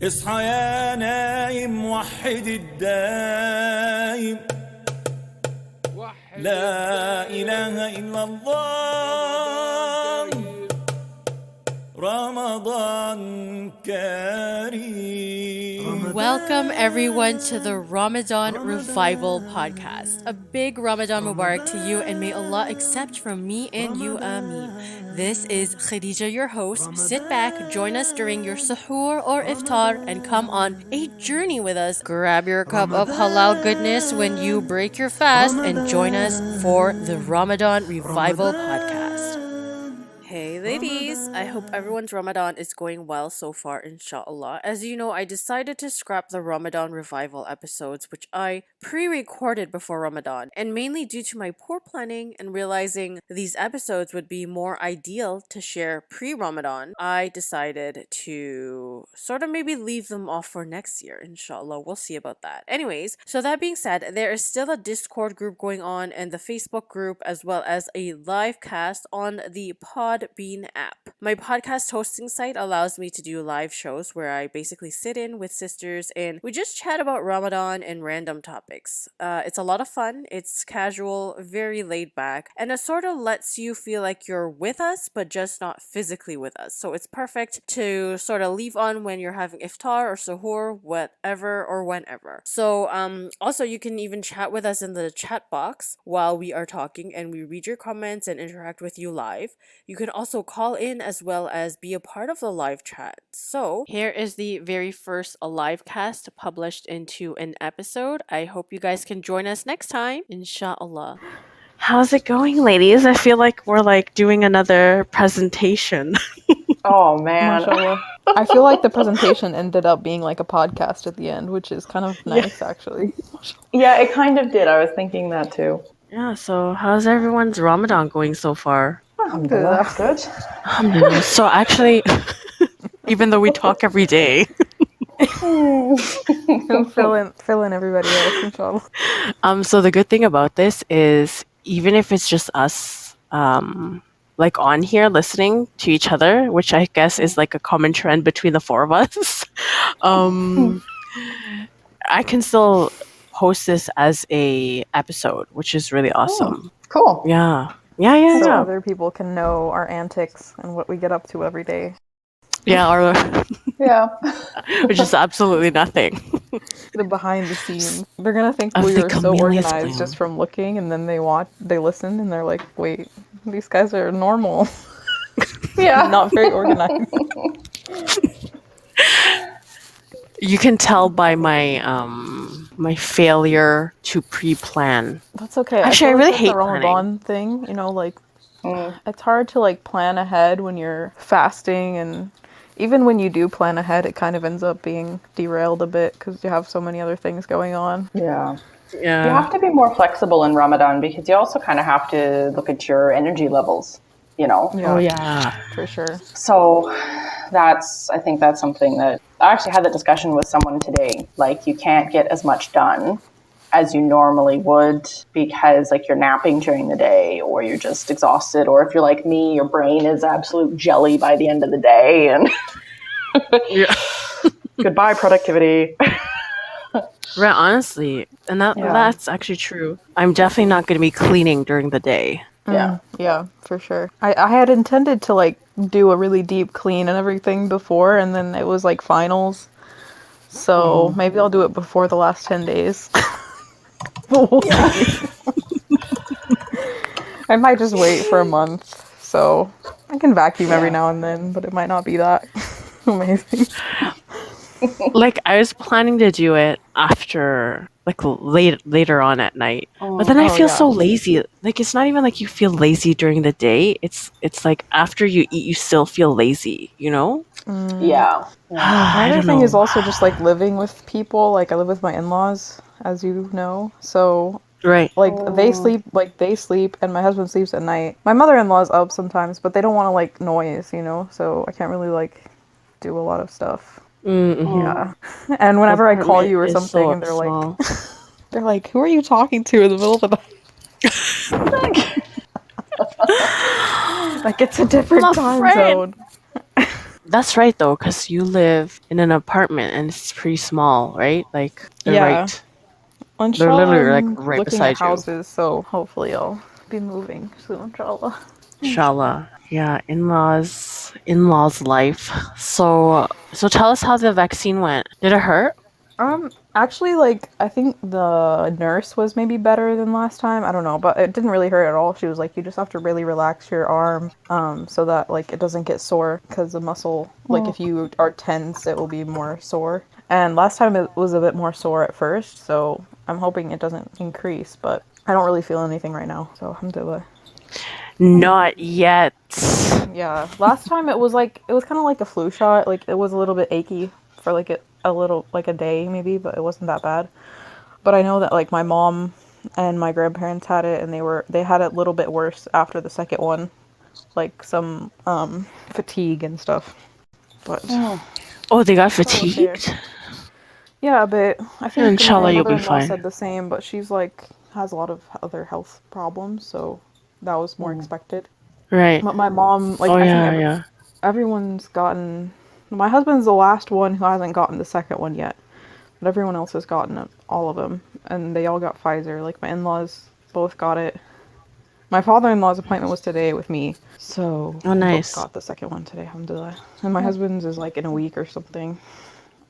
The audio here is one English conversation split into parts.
اصحى يا نايم وحد الدايم لا إله إلا الله رمضان كريم. Welcome everyone to the Ramadan Revival Podcast. A big Ramadan Mubarak to you, and may Allah accept from me and you, Ameen. This is Khadijah, your host. Sit back, join us during your suhoor or iftar, and come on a journey with us. Grab your cup of Halal Goodness when you break your fast, and join us for the Ramadan Revival Podcast. Hey ladies, I hope everyone's Ramadan is going well so far, inshallah. As you know, I decided to scrap the Ramadan revival episodes, which I pre-recorded before Ramadan, and mainly due to my poor planning and realizing these episodes would be more ideal to share pre-Ramadan, I decided to sort of maybe leave them off for next year, inshallah. We'll see about that. Anyways, so that being said, there is still a Discord group going on and the Facebook group, as well as a live cast on the Podbean app. My podcast hosting site allows me to do live shows where I basically sit in with sisters and we just chat about Ramadan and random topics. It's a lot of fun, it's casual, very laid back, and it sort of lets you feel like you're with us but just not physically with us. So it's perfect to sort of leave on when you're having iftar or suhoor, whatever or whenever. So also you can even chat with us in the chat box while we are talking, and we read your comments and interact with you live. You can also call in as well as be a part of the live chat. So here is the very first live cast published into an episode. I hope you guys can join us next time, inshallah. How's it going, ladies? I feel like we're like doing another presentation. Oh man. Mashallah. I feel like the presentation ended up being like a podcast at the end, which is kind of nice, actually. Yeah, it kind of did. I was thinking that too. Yeah, so how's everyone's Ramadan going so far? Alhamdulillah, good. Alhamdulillah. So actually, even though we talk every day, fill in everybody else, inshallah. so the good thing about this is even if it's just us, like on here listening to each other, which I guess is like a common trend between the four of us, I can still host this as a episode, which is really awesome. Cool. Yeah. So other people can know our antics and what we get up to every day. Yeah, Yeah. which is absolutely nothing. The behind the scenes. They're gonna think Of we the are so chameleon's organized plan. just from looking, and then they listen, and they're like, wait, these guys are normal. Yeah. Not very organized. You can tell by my my failure to pre-plan. That's okay. Actually, I feel really that's hate the Ramadan thing, like it's hard to like plan ahead when you're fasting, and even when you do plan ahead, it kind of ends up being derailed a bit because you have so many other things going on. Yeah. Yeah. You have to be more flexible in Ramadan because you also kind of have to look at your energy levels, Yeah. Oh yeah. For sure. So I think that's something that I actually had that discussion with someone today. Like, you can't get as much done as you normally would because like you're napping during the day, or you're just exhausted, or if you're like me, your brain is absolute jelly by the end of the day, and Yeah. goodbye productivity. Right, honestly, and that's actually true. I'm definitely not going to be cleaning during the day. Yeah. Yeah, for sure. I had intended to like do a really deep clean and everything before, and then it was like finals. So maybe I'll do it before the last 10 days. We'll see. I might just wait for a month. So I can vacuum every now and then, but it might not be that amazing. Like I was planning to do it after like later on at night. But then I feel so lazy. Like it's not even like you feel lazy during the day. It's like after you eat you still feel lazy, you know? Yeah. Another thing is also just like living with people. Like I live with my in-laws, as you know. So Right. like they sleep and my husband sleeps at night. My mother-in-law's up sometimes, but they don't want to like noise, so I can't really like do a lot of stuff. Mm-hmm. Yeah. And whenever I call you or Apartment is something so and small. they're like, who are you talking to in the middle of the night? Like it's a different My time friend. zone. That's right though, because you live in an apartment and it's pretty small, right? Like Yeah. they're Inshallah, literally like I'm right looking at beside you. houses, so hopefully I'll be moving soon, inshallah. Inshallah. Yeah, in-laws life. So tell us how the vaccine went. Did it hurt? Actually, like, I think the nurse was maybe better than last time. I don't know, but it didn't really hurt at all. She was like, you just have to really relax your arm, so that, like, it doesn't get sore, because the muscle, like, if you are tense, it will be more sore. And last time it was a bit more sore at first, so I'm hoping it doesn't increase, but I don't really feel anything right now, so alhamdulillah. Not yet. Yeah, last time it was like it was kind of like a flu shot. Like it was a little bit achy for like a little like a day maybe, but it wasn't that bad. But I know that like my mom and my grandparents had it, and they had it a little bit worse after the second one, like some fatigue and stuff. But Oh, they got inshallah khair. fatigued? Yeah, but I think my Inshallah, you'll be mother-in-law fine. said the same, but she's like has a lot of other health problems, so that was more expected. Right. But my mom, like, Oh, I think yeah, yeah. everyone's gotten. My husband's the last one who hasn't gotten the second one yet, but everyone else has gotten it, all of them, and they all got Pfizer. Like my in-laws both got it. My father-in-law's appointment was today with me, so Oh, we both nice. got the second one today, alhamdulillah. And my husband's is like in a week or something,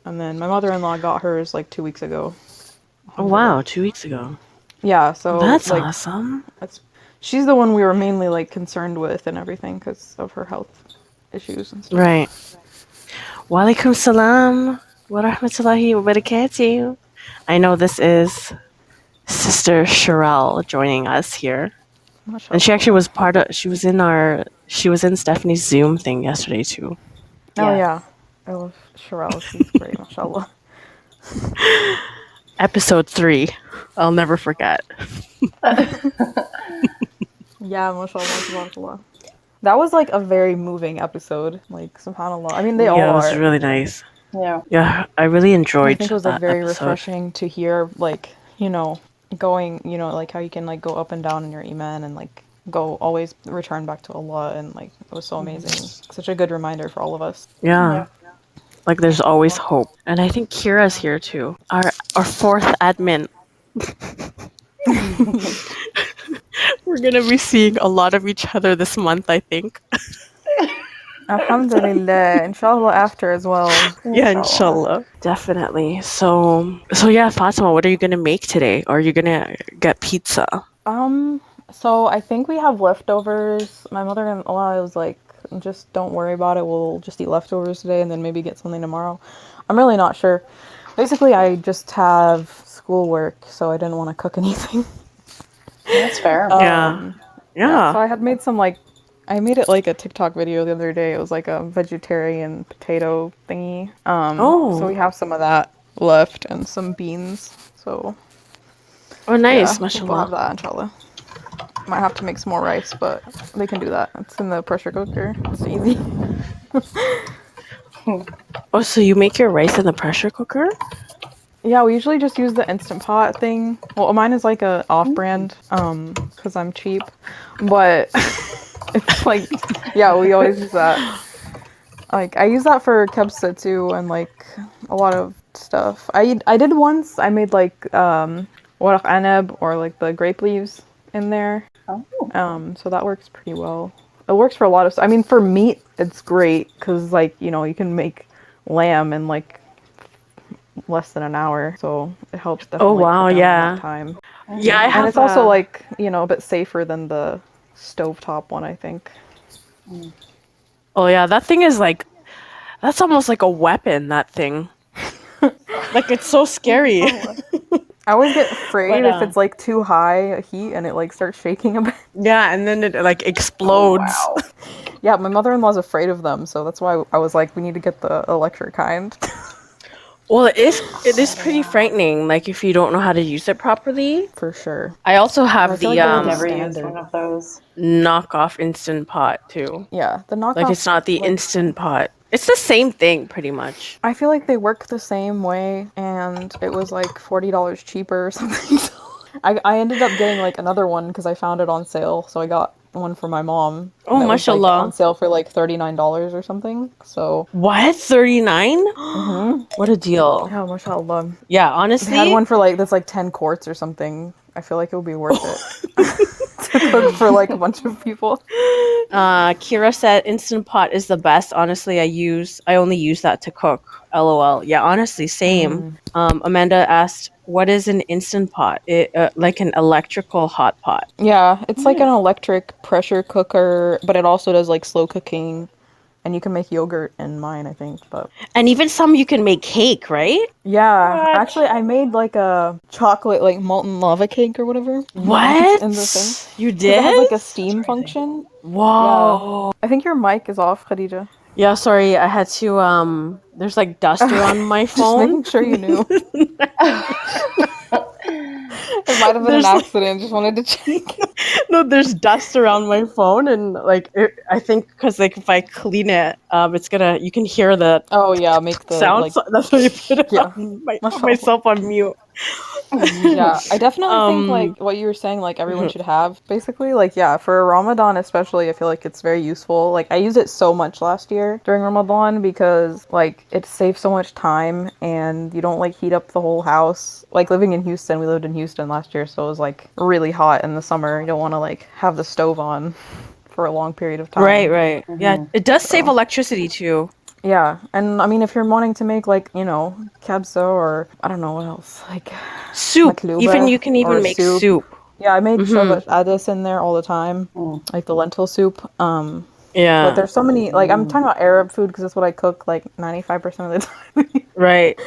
and then my mother-in-law got hers like 2 weeks ago, Oh, alhamdulillah. wow, 2 weeks ago. Yeah, so That's like awesome. that's she's the one we were mainly like concerned with and everything because of her health issues and stuff. Right. Walaikum salam wa rahmatullahi wa barakatuh. I know this is Sister Sherelle joining us here. And she actually Mashallah. was she was in Stephanie's Zoom thing yesterday too. Oh Yes. yeah, I love Sherelle. She's great, mashallah. Episode 3. I'll never forget. Yeah, mashallah, tabarakallah. That was like a very moving episode. Like subhanallah. I mean, they all Yeah, it was are. really nice. Yeah. Yeah, I really I enjoyed think it was like that very episode. refreshing to hear like going like how you can like go up and down in your iman and like go always return back to Allah, and like it was so amazing. Such a good reminder for all of us. Yeah. Like there's always MashaAllah. hope. And I think Kira's here too. Our fourth admin. We're gonna be seeing a lot of each other this month, I think. Alhamdulillah. Inshallah after as well. Yeah, Inshallah. inshallah. Definitely. So yeah, Fatima, what are you gonna make today? Or are you gonna get pizza? So I think we have leftovers. My mother-in-law was like, just don't worry about it. We'll just eat leftovers today and then maybe get something tomorrow. I'm really not sure. Basically, I just have schoolwork, so I didn't want to cook anything. That's fair. Yeah. Yeah, Yeah. so I had made I made it like a TikTok video the other day. It was like a vegetarian potato thingy. So we Oh. have some of that left and some beans. So Oh, yeah, nice, I think we'll have mashallah. that inshallah. Might have to make some more rice, but they can do that. It's in the pressure cooker. It's easy. Oh, so you make your rice in the pressure cooker? Yeah, we usually just use the Instant Pot thing. Well, mine is like a off-brand, because I'm cheap. But it's like, yeah, we always use that. Like, I use that for kebsa too, and like a lot of stuff. I did once. I made like waraq anab, or like the grape leaves in there. Oh. So that works pretty well. It works for a lot of stuff. I mean, for meat, it's great because like you can make lamb in like less than an hour, so it helps Oh definitely wow, cut down on that yeah. time. Yeah, I And have it's also like a bit safer than the stovetop one, I think. Oh yeah, that thing is like that's almost like a weapon, that thing. Like it's so scary. I always get afraid But if it's like too high heat and it like starts shaking a bit. yeah, and then it like Oh, explodes. wow. Yeah, my mother-in-law's afraid of them, so that's why I was like, we need to get the electric kind. Well, it is pretty frightening, like if you don't know how to use it properly. For sure. I also I have feel the like they're I've the never used standard. one of those. knockoff instant pot too. Yeah, the knockoff. Like it's not the like, instant pot. It's the same thing pretty much. I feel like they work the same way, and it was like $40 cheaper or something. So I ended up getting like another one because I found it on sale. So I got one for my mom. Oh, That was like mashallah. on sale for like $39 or something. So What? 39? mm-hmm. What a deal. Yeah, mashallah. Yeah, They had honestly, one for like that's like 10 quarts or something. I feel like it would be worth it to cook for like a bunch of people. Kira said Instant Pot is the best. Honestly, I only use that to cook. LOL. Yeah, honestly, same. Amanda asked, "What is an Instant Pot?" Like an electrical hot pot. Yeah, it's like an electric pressure cooker, but it also does like slow cooking, and you can make yogurt in mine, I think. But And even some you can make cake, right? yeah, What? actually, I made like a chocolate like molten lava cake or whatever What? in the thing You because it has did? like a steam function. Yeah, Whoa. I think your mic is off, Khadija. Yeah, sorry, I had to there's like dust around my Just phone. making sure you knew. It might have been an There's like accident. Just wanted to check. no, there's dust around my phone, and like I think because like if I clean it, it's gonna you can hear the Oh yeah, make the sound. like So that's why I put it yeah. on my, Mashallah. myself on mute. Yeah, I definitely think Um, like what you were saying, like everyone should have basically, like yeah, for Ramadan especially, I feel like it's very useful. Like I used it so much last year during Ramadan because like it saves so much time and you don't like heat up the whole house. Like living in Houston, we lived in Houston last year, so it was like really hot in the summer. You don't want to like have the stove on for a long period of right, time. right. Yeah, it does save So electricity too. yeah, and I mean if you're wanting to make like, you know, kabso or I don't know what else, like Soup. Even makluba you can or even make soup. soup. Yeah, I made Mm-hmm. shobat adis in there all the time, like the lentil soup. But Yeah. there's so many, like I'm talking about Arab food because that's what I cook like 95% of the time. Right.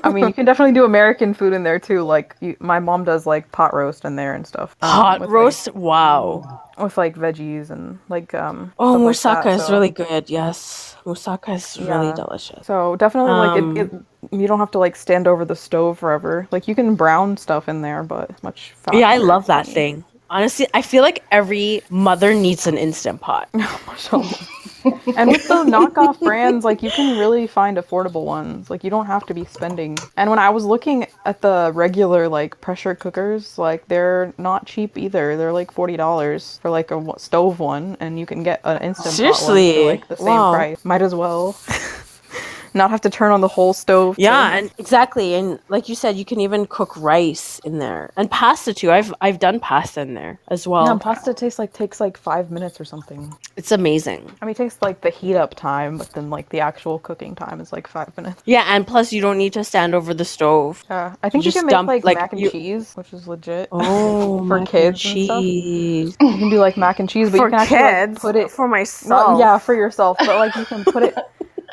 I mean, you can definitely do American food in there too. Like my mom does like pot roast in there and stuff. Hot With like roast. Wow. veggies and like Oh, stuff like moussaka that. is So really good. Yes, moussaka is really yeah. delicious. So definitely like it Um, you don't have to like stand over the stove forever. Like you can brown stuff in there, but it's much yeah, I faster love for that me. thing. Honestly, I feel like every mother needs an instant pot. Mashallah. And with the knockoff brands, like you can really find affordable ones. Like you don't have to be spending. And when I was looking at the regular like pressure cookers, like they're not cheap either. They're like $40 for like a stove one, and you can get an instant pot one for Seriously, like the same wow. price. Might as well not have to turn on the whole stove to. Yeah, and exactly, and like you said, you can even cook rice in there and pasta too. I've done pasta in there as Yeah, well. and pasta takes like 5 minutes or something. It's amazing. I mean, it takes like the heat up time, but then like the actual cooking time is like 5 minutes. Yeah, and plus you don't need to stand over the stove. Yeah, I You think you just can make dump like like mac and you. cheese, which is legit Oh, for mac and kids and stuff. cheese. You can do like mac and cheese, but you For can actually like kids, put it. for Well, yeah, myself. for yourself, but like you can put it.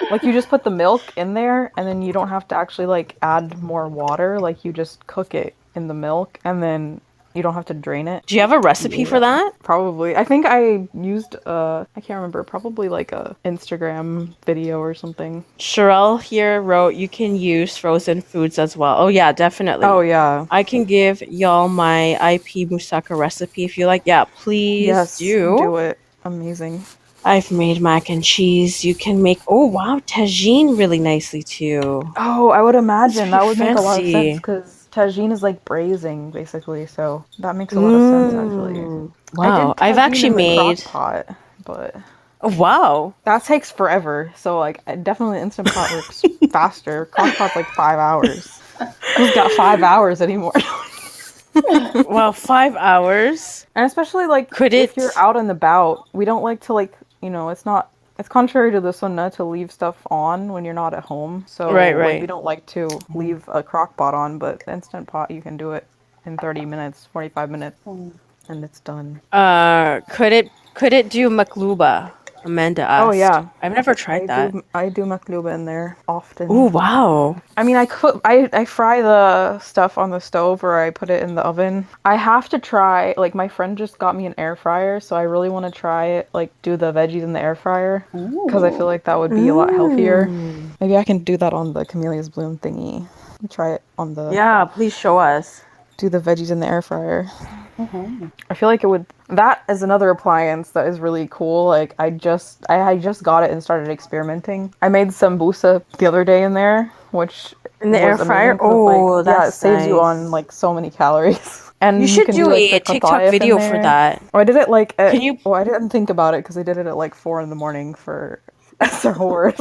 Like you just put the milk in there, and then you don't have to actually like add more water. Like you just cook it in the milk, and then you don't have to drain it. Do you have a recipe for that? Probably. I think I used I can't remember, probably like a Instagram video or something. Sherelle here wrote you can use frozen foods as well. Oh yeah, definitely. Oh yeah. I can give y'all my IP moussaka recipe if you like. Yeah, please Yes, do. do it. Amazing. I've made mac and cheese. You can make oh wow, tagine really nicely too. Oh, I would That's imagine very that would make a lot of sense fancy. because tagine is like braising basically, so that makes a lot of sense actually. I Wow. did I've tagine actually in the crock made pot, but oh wow. that takes forever. So like definitely instant pot works faster. Crock pot's like 5 hours. Who's got 5 hours anymore? Well, 5 hours. And especially like Could if it you're out and about, we don't like to like, you know, it's contrary to the sunnah to leave stuff on when you're not at home. So Right, like right. we don't like to leave a crock pot on, but the instant pot you can do it in 30 minutes, 45 minutes and it's done. could it do makluba? Amanda Oh asked. yeah. I've never tried that. I do makluba in there Oh often. wow. I mean, I fry the stuff on the stove or I put it in the oven. I have to try, like my friend just got me an air fryer, so I really want to try it, like do the veggies in the air fryer because I feel like that would be a lot healthier. Maybe I can do that on the Camellia's Bloom thingy. Try it on the Yeah, please show us. do the veggies in the air fryer. I feel like it would. That is another appliance that is really cool. Like I just got it and started experimenting. I made sambusa the other day in there, which In the was air amazing fryer? 'cause it's like, Oh, yeah, it that's saves you on nice. like so many calories. And You you should can do do like a the TikTok qataif in video for there. that. Oh, I did it like Can you? I didn't think about it because I did it at like 4 in the morning for suhoor.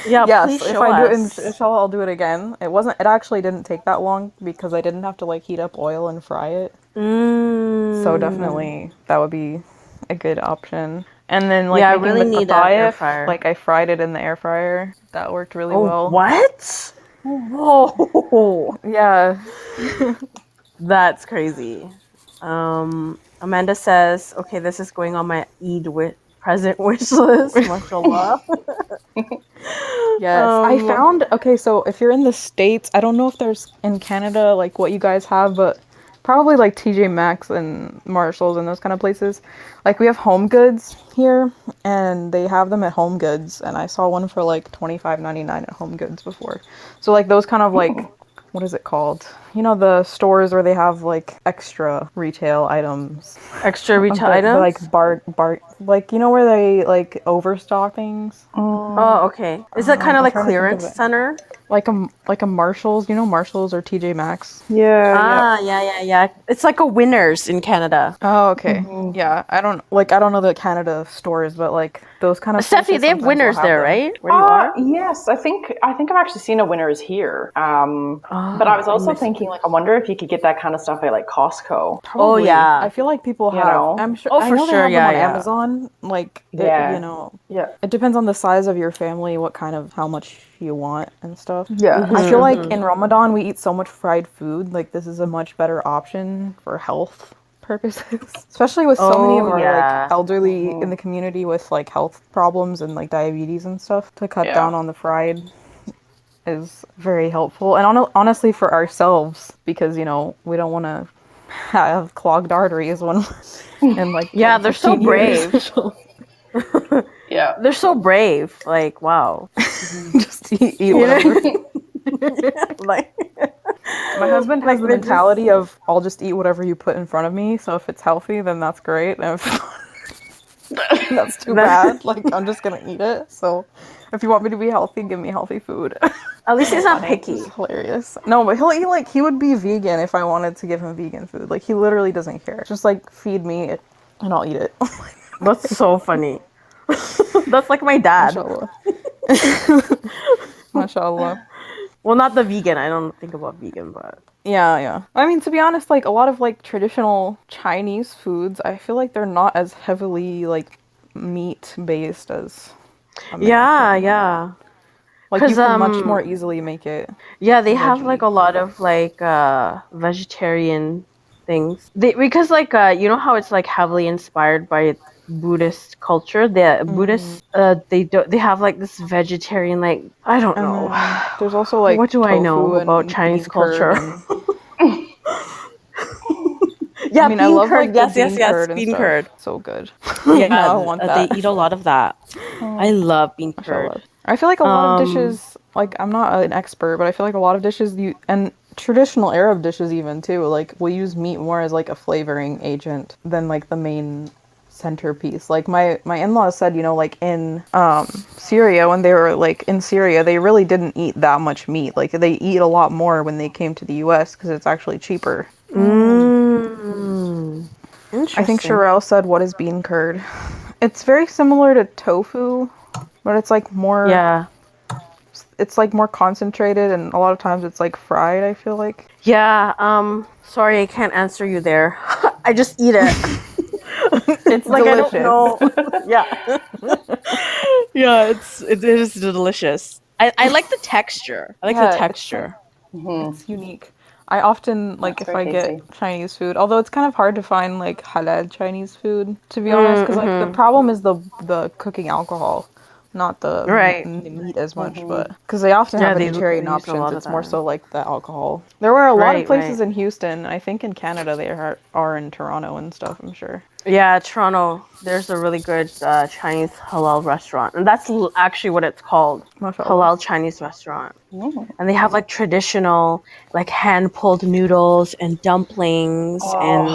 Yeah, Yes, please if show I do it in us. inshallah, I'll do it again. It actually didn't take that long because I didn't have to like heat up oil and fry it. So Mm. definitely that would be a good option. And then like Yeah, I making really the need an air qataif, fryer. like I fried it in the air fryer. That worked really Oh, well. what? Whoa. Yeah. That's crazy. Amanda says, okay, this is going on my present wish list, mashallah. Yes, I Um, found okay, so if you're in the States, I don't know if there's in Canada like what you guys have, but probably like TJ Maxx and Marshalls and those kind of places. Like we have Home Goods here and they have them at Home Goods and I saw one for like 25.99 at Home Goods before. So like those kind of like what is it called? You know the stores where they have like extra retail items. extra retail The like items? like you know where they like overstock things? Oh, okay. Is it kind of I'm like trying to think of clearance it. center? Like a Marshalls, you know Marshalls or TJ Maxx. Yeah. Ah, yeah. It's like a Winners in Canada. Oh, okay. Yeah, I don't know the Canada stores, but like those kind of Stephanie, places they have sometimes will Winners have there, them. right? Where you are? Yes, I think I've actually seen a Winners here. But I Oh, was I also missed thinking it. like I wonder if you could get that kind of stuff at like Costco. Oh, Probably. I yeah. feel like people You have. know? I'm sure. Oh, I for know they sure. have them Yeah, on yeah. Amazon. Like Yeah. Yeah. it depends on the size of your family, what kind of how much you want and stuff. Yeah. I feel like Mm-hmm. in Ramadan we eat so much fried food. Like this is a much better option for health purposes, especially with so many of Oh, our like yeah. elderly in the community with like health problems and like diabetes and stuff. To cut Yeah. down on the fried is very helpful, and honestly for ourselves because we don't want to have clogged arteries when in like Yeah, 10, they're so 15 years. brave. Yeah. They're so brave. Like, wow. Just eat You whatever. know? Like, My husband has like the they just. mentality of I'll just eat whatever you put in front of me. So if it's healthy, then that's great. And if that's too bad, like I'm just gonna eat it. So if you want me to be healthy, give me healthy food. At least he's not Funny. picky. It's hilarious. No, but he'll eat like he would be vegan if I wanted to give him vegan food. Like he literally doesn't care. Just like feed me it and I'll eat it. That's so funny. That's like my dad. Mashallah. Mashallah. Well, not the vegan. I don't think about vegan, but Yeah. I mean, to be honest, like a lot of like traditional Chinese foods, I feel like they're not as heavily like meat based as American. yeah. Like you 'Cause can much more easily make it yeah, they have like veggie. a lot of like vegetarian things. Because like you know how it's like heavily inspired by Buddhist culture. The Buddhists they have like this vegetarian like I don't And know. then there's also What like do I know tofu about and Chinese bean curd culture? and I Yeah, mean, I bean love curd. like the Yes, bean yes, curd and bean stuff. curd. So good. Yeah, Now I want they that. eat a lot of that. I love bean curd. Mashallah. I feel like a lot of Um, dishes, like I'm not an expert, but I feel like a lot of dishes you and traditional Arab dishes even too, like will use meat more as like a flavoring agent than like the main centerpiece. Like my in-laws said, like in Syria when they were like in Syria, they really didn't eat that much meat. Like they eat a lot more when they came to the US because it's actually cheaper. mm, I think interesting. Sherelle said, "What is bean curd?" It's very similar to tofu, but Yeah. it's like more concentrated and a lot of times it's like fried, I feel like. Yeah, sorry, I can't answer you there. I just eat it. It's Like I don't delicious. know. Yeah. Yeah, it is delicious. I like the texture. I like the Yeah, texture. it's unique. I often like That's if very I get tasty. Chinese food, although it's kind of hard to find like halal Chinese food, to be honest, because like the Mm-hmm. problem is the cooking alcohol, not Right. the meat as much, but because they often have Yeah, they vegetarian use a options, lot of it's more that. so like the alcohol. There were a lot of Right. places in Houston, I think in Canada they are in Toronto and stuff, I'm sure. Yeah, Toronto. There's a really good Chinese halal restaurant, and that's actually what it's called, Mashallah. halal Chinese restaurant. And they have like traditional, like hand pulled noodles and dumplings, and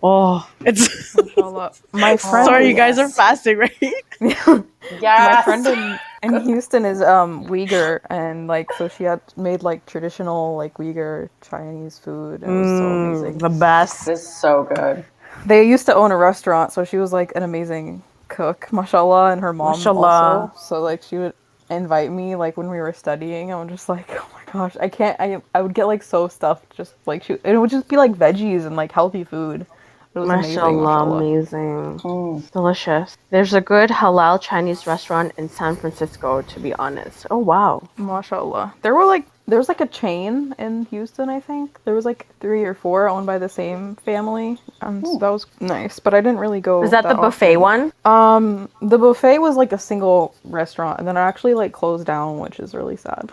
Oh, it's. Mashallah. My friend Sorry, oh you guys are yes. fasting, right? My Yes. friend in And Houston is Uyghur, and like so she had made like traditional like Uyghur Chinese food, and it was so amazing. The best. This is so good. They used to own a restaurant, so she was like an amazing cook, mashallah, and her mom Mashallah. also. So like she would invite me like when we were studying. I'm just like, oh my gosh, I can't. I would get like so stuffed, just like she. And it would just be like veggies and like healthy food. It was amazing, Mashallah, mashallah. amazing. Delicious. There's a good halal Chinese restaurant in San Francisco, to be honest. Oh, wow. Mashallah. There was like a chain in Houston, I think. There was like 3 or 4 owned by the same family. So that was nice, but I didn't really go. Is that the buffet often. one? The buffet was like a single restaurant, and then it actually like closed down, which is really sad.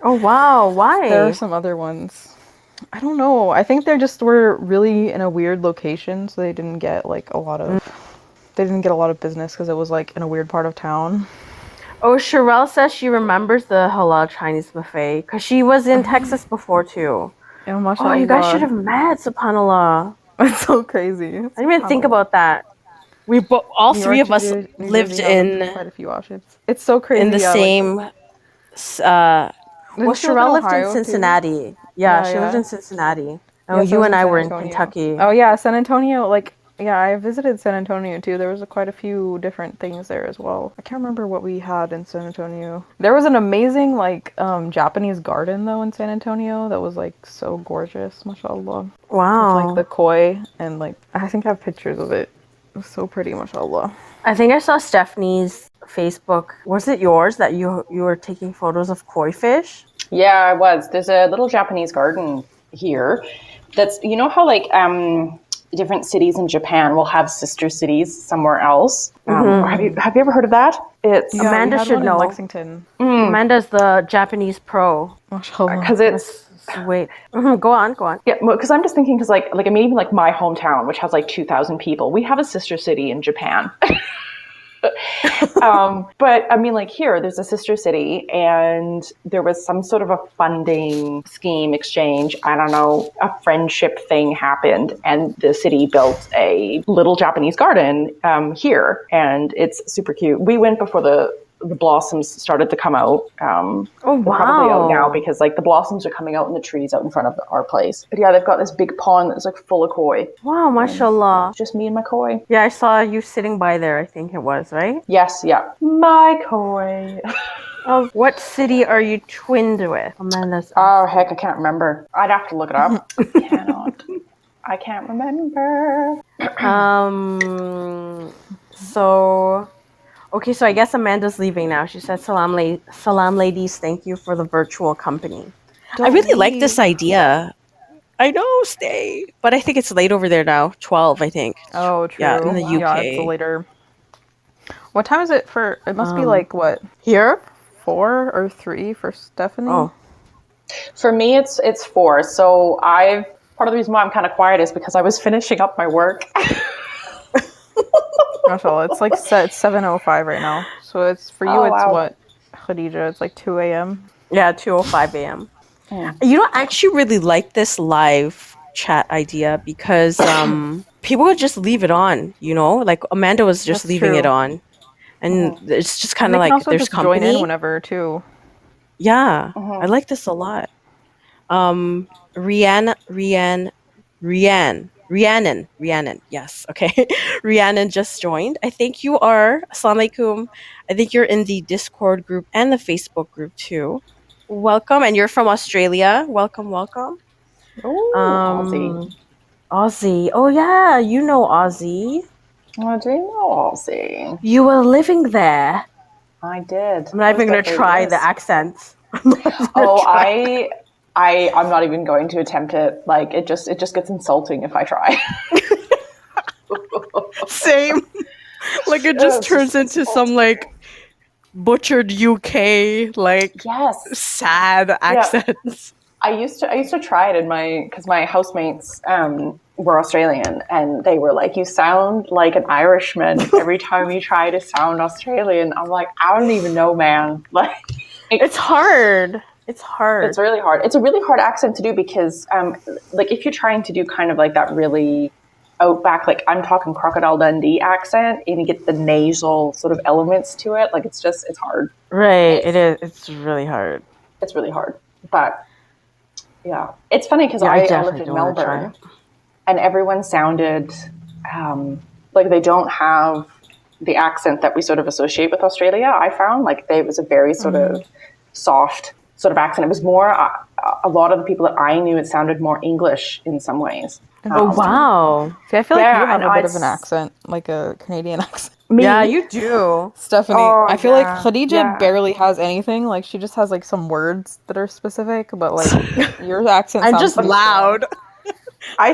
Oh, wow. Why? There are some other ones. I don't know. I think they just were really in a weird location, so they didn't get like a lot of. They didn't get a lot of business because it was like in a weird part of town. Oh, Sherelle says she remembers the halal Chinese buffet because she was in Texas before too. Yeah, Oh, mashallah. you guys should have met, subhanAllah. It's so crazy. I didn't even think about that. All New three York, of us New lived Jersey has in quite a few Waships. It's so crazy. the yeah, same. Well, Didn't she live in Sherelle lived in Ohio, too? Cincinnati. Yeah, she lived Yeah. in Cincinnati. Oh, Yeah, so I you was and in I San were in Antonio. Kentucky. Oh yeah, San Antonio. Like yeah, I visited San Antonio too. There was quite a few different things there as well. I can't remember what we had in San Antonio. There was an amazing like Japanese garden though in San Antonio that was like so gorgeous, mashallah. Wow. With like the koi and like I think I have pictures of it. It was so pretty, mashallah. I think I saw Stephanie's Facebook. Was it yours that you were taking photos of koi fish? Yeah, I was. There's a little Japanese garden here that's, you know how like different cities in Japan will have sister cities somewhere else? Or have you ever heard of that? It's Yeah, Amanda we had should one know. in Lexington. Amanda's the Japanese pro. Mashallah. because it's Wait. Go on. yeah, because I'm just thinking because like I mean even like my hometown, which has like 2,000 people, we have a sister city in Japan. But I mean, like here, there's a sister city, and there was some sort of a funding scheme exchange. I don't know, a friendship thing happened, and the city built a little Japanese garden here, and it's super cute. We went before the blossoms started to come out. Oh, They're probably out now wow. because like the blossoms are coming out in the trees out in front of our place. But yeah, they've got this big pond that's like full of koi. Wow, mashallah. Just me and my koi. Yeah, I saw you sitting by there, I think it was, right? Yes, yeah. My koi. Oh, what city are you twinned with? Amanda's. Oh, heck, I can't remember. I'd have to look it up. I can't remember. So... Okay, so I guess Amanda's leaving now. She said, salam ladies, thank you for the virtual company. I really like this idea. I know, stay. But I think it's late over there now. 12, I think. Oh, true. Yeah, in the UK. Yeah, it's later. What time is it for? It must be like what? Here? 4 or 3 for Stephanie? Oh. For me, it's 4. So part of the reason why I'm kind of quiet is because I was finishing up my work. Mashallah, it's like it's 7:05 right now. So it's for you. Oh, It's wow. what, Khadijah? It's like 2 a.m. Yeah, 2:05 a.m. You know, I actually really like this live chat idea because people would just leave it on, you know? Like Amanda was just That's leaving it true. on. And it's just kind And of they can like also there's just join company. in whenever too. Yeah, I like this a lot. Rhiannon. Yes, okay. Rhiannon just joined. I think you are. Assalamu alaikum. I think you're in the Discord group and the Facebook group too. Welcome, and you're from Australia. Welcome. Oh, Aussie. Aussie. Oh yeah, you know Aussie. I do know Aussie. You were living there. I did. I'm not even gonna try the accent. Oh, I'm not even going to attempt it. Like it just gets insulting if I try. Same. Like it just turns into some like butchered UK like Yes. sad accents. I used to try it because my housemates were Australian, and they were like, "You sound like an Irishman every time you try to sound Australian." I'm like, I don't even know, man. Like, It's hard. It's hard. it's really hard. It's a really hard accent to do because, like, if you're trying to do kind of like that really outback, like I'm talking Crocodile Dundee accent, and you get the nasal sort of elements to it. Like it's hard. Right. It is. It's really hard. It's really hard. But yeah, it's funny because Yeah, I I lived definitely in do want to try Melbourne, it. and everyone sounded like they don't have the accent that we sort of associate with Australia. I found like it was a very sort of soft sort of accent. It was more a lot of the people that I knew, it sounded more English in some ways. Oh, wow. See, I feel like Yeah, you have and a bit of an accent, like a Canadian accent. Me? Yeah, you do. Stephanie, Oh, I feel like Khadijah yeah. barely has anything. Like she just has like some words that are specific, but like your accent I'm sounds just pretty loud. I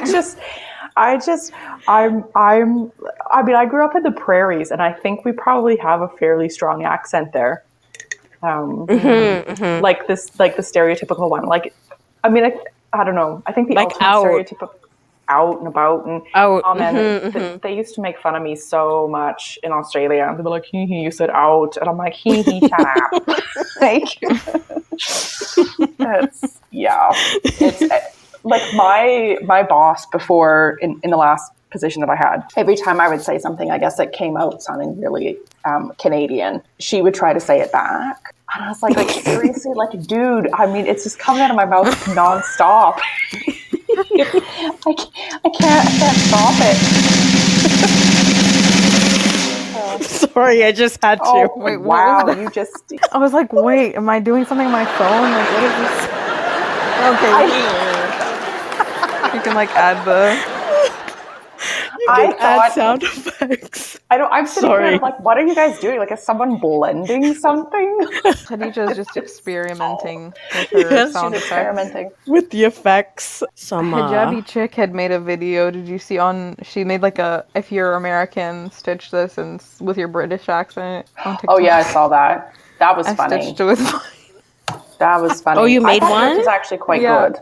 mean, I grew up in the prairies, and I think we probably have a fairly strong accent there. Like the stereotypical one. Like, I mean, I don't know. I think the Like ultimate out. stereotypical out and about and Out. oh man, they used to make fun of me so much in Australia. They were like, hee hee, you said out, and I'm like, hee hee, shut up. Like, it's like my boss before in the last position that I had, every time I would say something, I guess that came out sounding really Canadian, she would try to say it back. And I was like seriously, like, dude, I mean, it's just coming out of my mouth nonstop. I can't stop it. Sorry, I just had to. Oh, Wait, what wow, was you just... I was like, wait, am I doing something on my phone? Like, what is this? Okay, you can like add the. I thought sound effects. I'm sitting Sorry. there like, what are you guys doing? Like, is someone blending something? Khadijah is just experimenting with her Yes, sound She's effects. experimenting. With the effects. Some Hijabi chick had made a video. Did you see she made like a if you're American, stitch this and with your British accent on TikTok. Oh yeah, I saw that. That was I funny. stitched it with mine. That was funny. Oh, you made I thought one? yours was actually quite Yeah. good.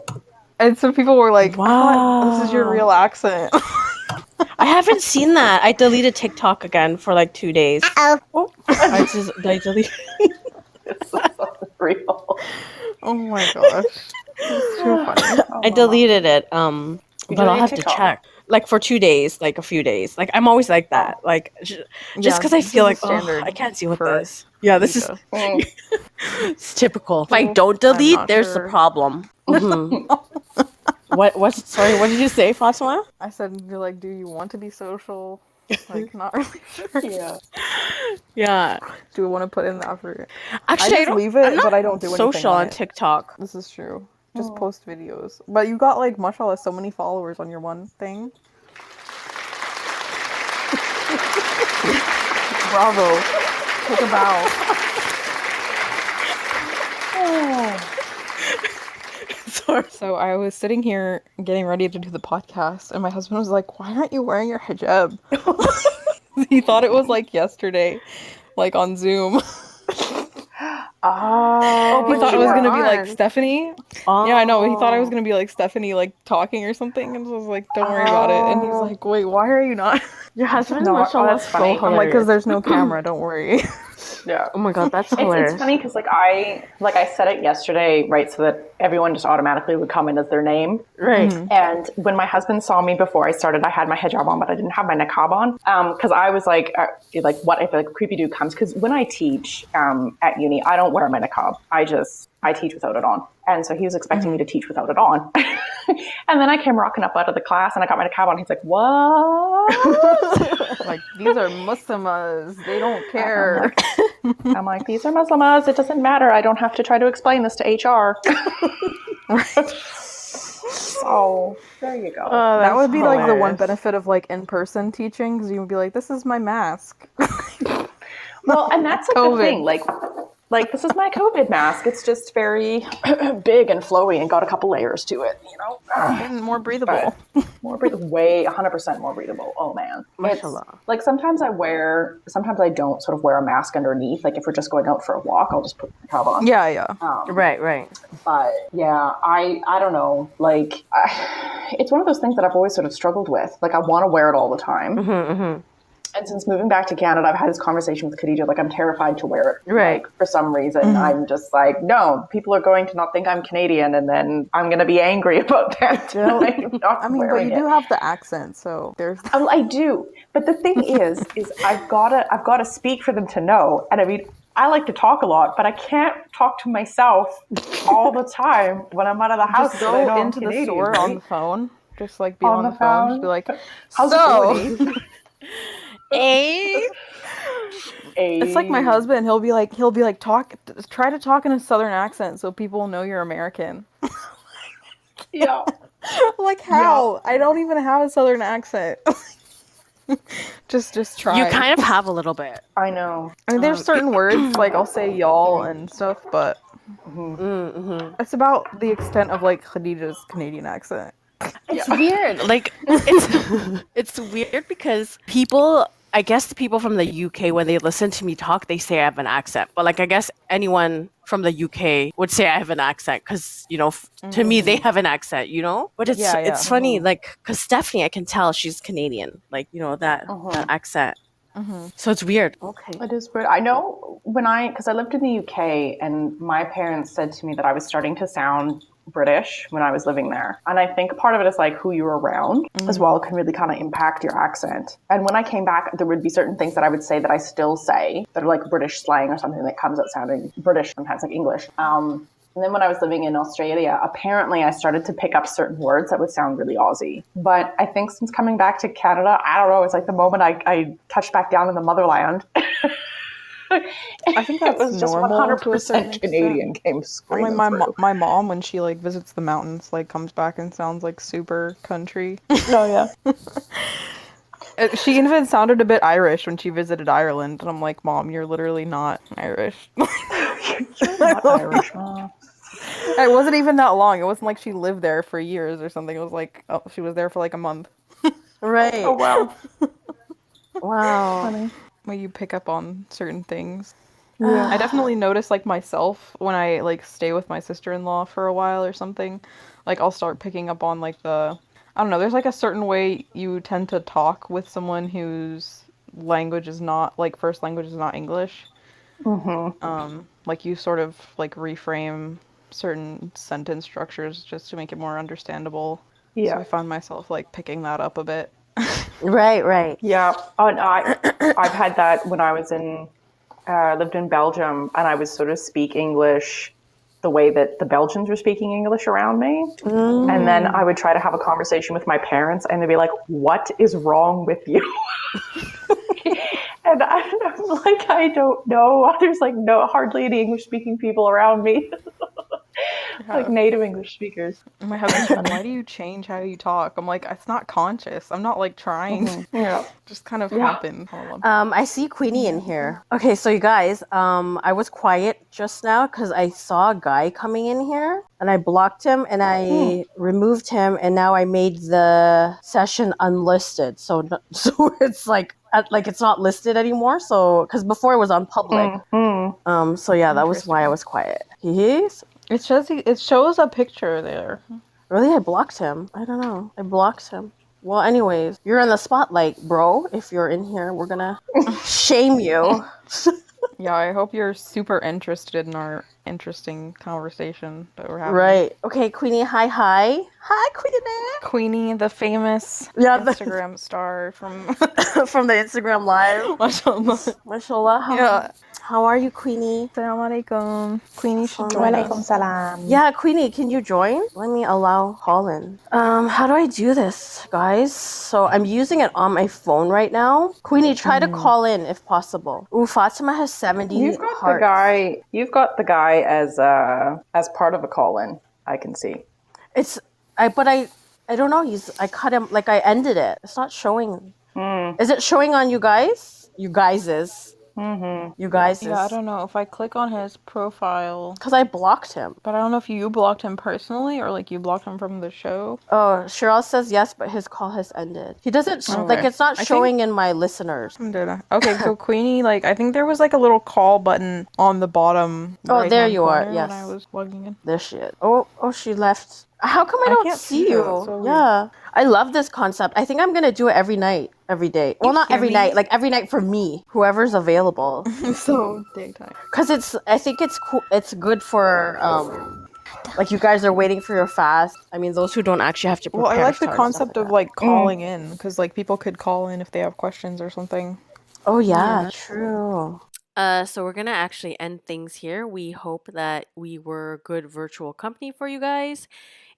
And some people were like, Wow. this is your real accent. I haven't seen that. I deleted TikTok again for like 2 days. Oh, I deleted. This is unreal. Oh my gosh. It's too funny. I deleted it. But I'll deleted have to TikTok? check. Like for 2 days, like a few days. Like I'm always like that. Like just because I this feel is like standard I can't see what for this. Yeah, this is Khadijah. it's typical. If I don't delete, not there's sure. the problem. Sorry, what did you say, Fatima? I said, you're like, do you want to be social? Like, not really sure. Yeah. Yeah. Do we want to put in the effort? Actually, I just leave it, but I don't do anything social on on it. TikTok. This is true. Just post videos. But you got like, mashallah, so many followers on your one thing. Bravo. Take a bow. Sorry. So I was sitting here getting ready to do the podcast, and my husband was like, why aren't you wearing your hijab? He thought it was like yesterday, like on Zoom. Oh, He thought it you was were gonna be like on. Stephanie. Oh. Yeah, I know. He thought I was gonna be like Stephanie, like talking or something, and I was like, "Don't worry about it." And he's like, "Wait, why are you not?" Your husband, No, mashallah, that's is so funny. hilarious. I'm like, "Cause there's no camera. Don't worry." Yeah. Oh my god, that's hilarious. It's funny because I said it yesterday, right? So that everyone just automatically would come in as their name. Right. And when my husband saw me before I started, I had my hijab on, but I didn't have my niqab on. Because I was like, what if a creepy dude comes? Because when I teach at uni, I don't wear my niqab. I teach without it on. And so he was expecting me to teach without it on. And then I came rocking up out of the class and I got my niqab on. He's like, what? Like, these are Muslimas. They don't care. I'm like, these are Muslimas. It doesn't matter. I don't have to try to explain this to HR. So there you go. That would be like the one benefit of like in-person teaching, because you would be like, "This is my mask." Well, and that's like the thing. Like this is my COVID mask. It's just very big and flowy and got a couple layers to it, you know. And more breathable. More breathable, way 100% more breathable. Oh man, Mashallah. Like sometimes I don't sort of wear a mask underneath. Like if we're just going out for a walk, I'll just put the cover on. Yeah. Right. But yeah, I don't know. Like it's one of those things that I've always sort of struggled with. Like I want to wear it all the time. And since moving back to Canada, I've had this conversation with Khadijah, like I'm terrified to wear it. Right. Like, for some reason, I'm just like, no, people are going to not think I'm Canadian, and then I'm going to be angry about that. I'm not I mean, but you do have the accent, so there's. I do, but the thing is I've gotta speak for them to know. And I mean, I like to talk a lot, but I can't talk to myself all the time when I'm out of the house. Just go into the store on the phone. Just like be on the phone. Just be like, how's so. it going? It's like my husband. He'll be like, try to talk in a southern accent so people know you're American. Yeah. Like how? Yeah. I don't even have a southern accent. just try. You kind of have a little bit. I know. I mean, there's certain words like I'll say y'all and stuff, but it's about the extent of like Khadijah's Canadian accent. It's weird. Like it's weird because people, I guess the people from the UK, when they listen to me talk, they say I have an accent. But like I guess anyone from the UK would say I have an accent because, you know, to me they have an accent, you know? But it's funny, like, because Stephanie, I can tell she's Canadian, like, you know, that accent. So it's weird. Okay. It is weird. I know because I lived in the UK and my parents said to me that I was starting to sound British when I was living there. And I think part of it is like who you're around as well can really kind of impact your accent. And when I came back, there would be certain things that I would say that I still say that are like British slang or something that comes out sounding British, sometimes like English. And then when I was living in Australia, apparently I started to pick up certain words that would sound really Aussie. But I think since coming back to Canada, I don't know, it's like the moment I touched back down in the motherland. I think that was just 100% Canadian came screaming through. My mom, when she like visits the mountains, like comes back and sounds like super country. Oh yeah. She even sounded a bit Irish when she visited Ireland, and I'm like, Mom, you're literally not Irish. You're not Irish, Mom. It wasn't even that long. It wasn't like she lived there for years or something. It was like, oh, she was there for like a month. Right. Oh wow. Wow. Funny. When you pick up on certain things. Yeah. I definitely notice like myself when I like stay with my sister-in-law for a while or something. Like I'll start picking up on like I don't know, there's like a certain way you tend to talk with someone whose language is not like first language is not English. Like you sort of like reframe certain sentence structures just to make it more understandable. Yeah. So I find myself like picking that up a bit. Right. Yeah. And I've had that when I was lived in Belgium, and I would sort of speak English the way that the Belgians were speaking English around me. And then I would try to have a conversation with my parents, and they'd be like, what is wrong with you? And I'm like, I don't know. There's like hardly any English speaking people around me. Like native English speakers. My husband's like, why do you change how you talk? I'm like, it's not conscious. I'm not like trying. Yeah. Just kind of happened. I see Queenie in here. Okay, so you guys, I was quiet just now because I saw a guy coming in here and I blocked him and I removed him, and now I made the session unlisted. So it's like it's not listed anymore. So because before it was on public. So yeah, that was why I was quiet. It shows a picture there. Really? I blocked him. I don't know. I blocked him. Well, anyways, you're in the spotlight, bro. If you're in here, we're gonna shame you. Yeah, I hope you're super interested in our interesting conversation that we're having. Right. Okay, Queenie, hi. Hi, Queenie. Queenie, the famous Instagram star from from the Instagram Live. Mashallah. How are you, Queenie? Assalamu alaikum. Queenie should join us. Salam. Yeah, Queenie, can you join? Let me allow Colin. How do I do this, guys? So I'm using it on my phone right now. Queenie, try to call in if possible. Ooh, Fatima has 70 You've got hearts. You've got the guy as part of a call-in. I can see. I don't know. I cut him. Like I ended it. It's not showing. Is it showing on you guys? You guys's. You guys. Yeah, I don't know if I click on his profile because I blocked him. But I don't know if you blocked him personally or like you blocked him from the show. Oh, Cheryl says yes, but his call has ended. He doesn't like it's not showing in my listeners. Okay, so Queenie, like I think there was like a little call button on the bottom. Oh, there you are. Yes. When I was plugging in. There she is. Oh, she left. How come I I don't can't see see you. you? It's so weird. Yeah. I love this concept. I think I'm gonna do it every night, every day. Well, not hear every me? night, like every night for me, whoever's available. So daytime. Cause I think it's cool. It's good for like you guys are waiting for your fast. I mean, those who don't actually have to prepare. Well, I like the iftar and stuff concept like of that. like calling in because like people could call in if they have questions or something. Oh yeah, true. So we're gonna actually end things here. We hope that we were good virtual company for you guys.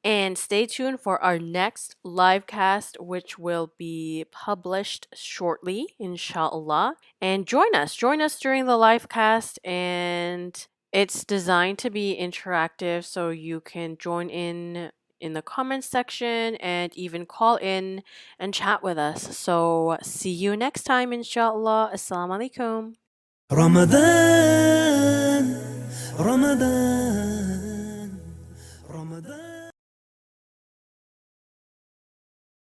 And stay tuned for our next live cast, which will be published shortly, inshallah. And join us. Join us during the live cast. And it's designed to be interactive, so you can join in the comments section and even call in and chat with us. So see you next time, inshallah. Assalamu alaikum. Ramadan, Ramadan, Ramadan.